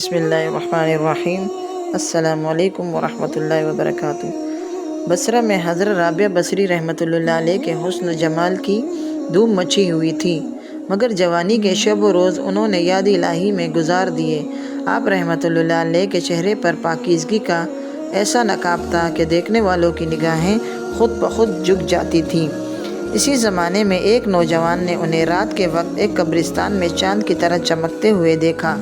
بسم اللہ الرحمن الرحیم۔ السلام علیکم ورحمۃ اللہ وبرکاتہ۔ بصرہ میں حضرت رابعہ بصری رحمۃ اللہ علیہ کے حسن و جمال کی دھوم مچی ہوئی تھی، مگر جوانی کے شب و روز انہوں نے یاد الہی میں گزار دیے۔ آپ رحمۃ اللہ علیہ کے چہرے پر پاکیزگی کا ایسا نقاب تھا کہ دیکھنے والوں کی نگاہیں خود بخود جھک جاتی تھیں۔ اسی زمانے میں ایک نوجوان نے انہیں رات کے وقت ایک قبرستان میں چاند کی طرح چمکتے ہوئے دیکھا۔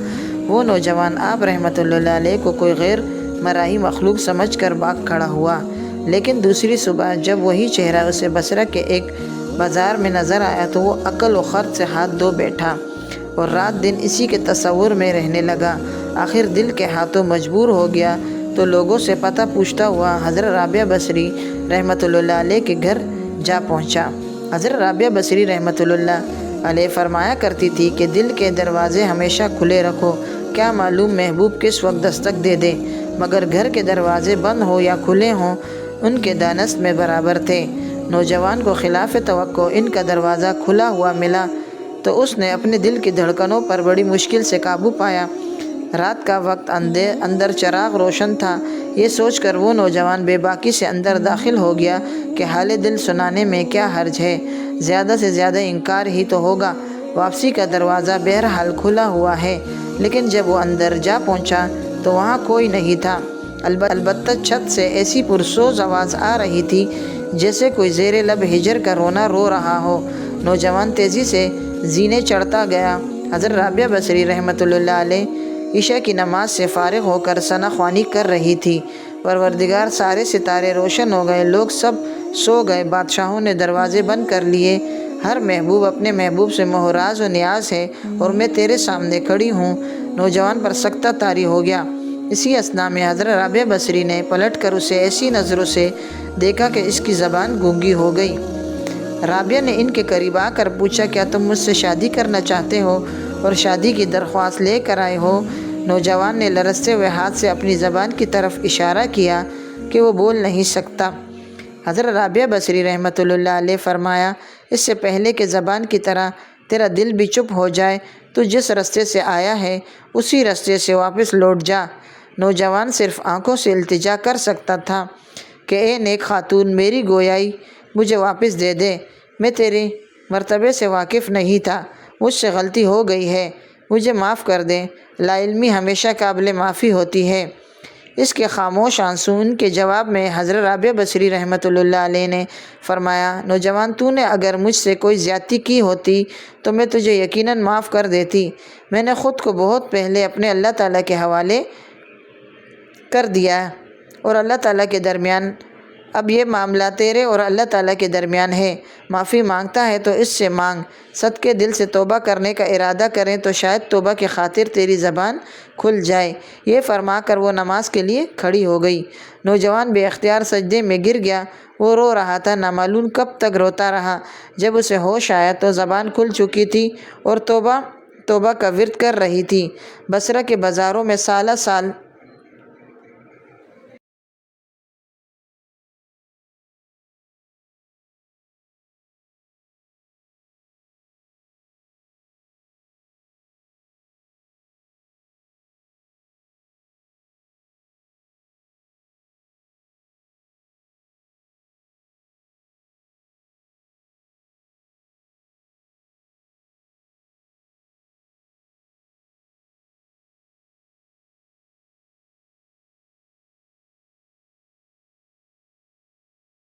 وہ نوجوان آپ رحمۃ اللہ علیہ کو کوئی غیر مرئی مخلوق سمجھ کر بھاگ کھڑا ہوا، لیکن دوسری صبح جب وہی چہرہ اسے بصرہ کے ایک بازار میں نظر آیا تو وہ عقل و خرد سے ہاتھ دھو بیٹھا اور رات دن اسی کے تصور میں رہنے لگا۔ آخر دل کے ہاتھوں مجبور ہو گیا تو لوگوں سے پتہ پوچھتا ہوا حضرت رابعہ بصری رحمۃ اللہ علیہ کے گھر جا پہنچا۔ حضرت رابعہ بصری رحمۃ اللہ علیہ فرمایا کرتی تھی کہ دل کے دروازے ہمیشہ کھلے رکھو، کیا معلوم محبوب کس وقت دستک دے دے، مگر گھر کے دروازے بند ہوں یا کھلے ہوں ان کے دانست میں برابر تھے۔ نوجوان کو خلاف توقع ان کا دروازہ کھلا ہوا ملا تو اس نے اپنے دل کی دھڑکنوں پر بڑی مشکل سے قابو پایا۔ رات کا وقت اندر چراغ روشن تھا، یہ سوچ کر وہ نوجوان بے باکی سے اندر داخل ہو گیا کہ حال دل سنانے میں کیا حرج ہے، زیادہ سے زیادہ انکار ہی تو ہوگا، واپسی کا دروازہ بہرحال کھلا ہوا ہے۔ لیکن جب وہ اندر جا پہنچا تو وہاں کوئی نہیں تھا، البتہ چھت سے ایسی پرسوز آواز آ رہی تھی جیسے کوئی زیر لب ہجر کا رونا رو رہا ہو۔ نوجوان تیزی سے زینے چڑھتا گیا۔ حضرت رابعہ بصری رحمۃ اللہ علیہ عشاء کی نماز سے فارغ ہو کر ثنا خوانی کر رہی تھی۔ پروردگار سارے ستارے روشن ہو گئے، لوگ سب سو گئے، بادشاہوں نے دروازے بند کر لیے، ہر محبوب اپنے محبوب سے محراز و نیاز ہے اور میں تیرے سامنے کھڑی ہوں۔ نوجوان پر سکتہ طاری ہو گیا۔ اسی اثنا میں حضرت رابعہ بصری نے پلٹ کر اسے ایسی نظروں سے دیکھا کہ اس کی زبان گونگی ہو گئی۔ رابعہ نے ان کے قریب آ کر پوچھا، کیا تم مجھ سے شادی کرنا چاہتے ہو اور شادی کی درخواست لے کر آئے ہو؟ نوجوان نے لرزتے ہوئے ہاتھ سے اپنی زبان کی طرف اشارہ کیا کہ وہ بول نہیں سکتا۔ حضرت رابعہ بصری رحمۃ اللہ علیہ فرمایا، اس سے پہلے کہ زبان کی طرح تیرا دل بھی چپ ہو جائے، تو جس رستے سے آیا ہے اسی رستے سے واپس لوٹ جا۔ نوجوان صرف آنکھوں سے التجا کر سکتا تھا کہ اے نیک خاتون، میری گویائی مجھے واپس دے دے، میں تیرے مرتبے سے واقف نہیں تھا، مجھ سے غلطی ہو گئی ہے، مجھے معاف کر دے۔ لا علمی ہمیشہ قابل معافی ہوتی ہے۔ اس کے خاموش آنسو ان کے جواب میں حضرت رابعہ بصری رحمۃ اللہ علیہ نے فرمایا، نوجوان، تو نے اگر مجھ سے کوئی زیادتی کی ہوتی تو میں تجھے یقیناً معاف کر دیتی۔ میں نے خود کو بہت پہلے اپنے اللہ تعالیٰ کے حوالے کر دیا اور اللہ تعالیٰ کے درمیان، اب یہ معاملہ تیرے اور اللہ تعالیٰ کے درمیان ہے، معافی مانگتا ہے تو اس سے مانگ، صدقے دل سے توبہ کرنے کا ارادہ کریں تو شاید توبہ کی خاطر تیری زبان کھل جائے۔ یہ فرما کر وہ نماز کے لیے کھڑی ہو گئی۔ نوجوان بے اختیار سجدے میں گر گیا، وہ رو رہا تھا، نامعلوم کب تک روتا رہا۔ جب اسے ہوش آیا تو زبان کھل چکی تھی اور توبہ کا ورد کر رہی تھی۔ بصرہ کے بازاروں میں سالہ سال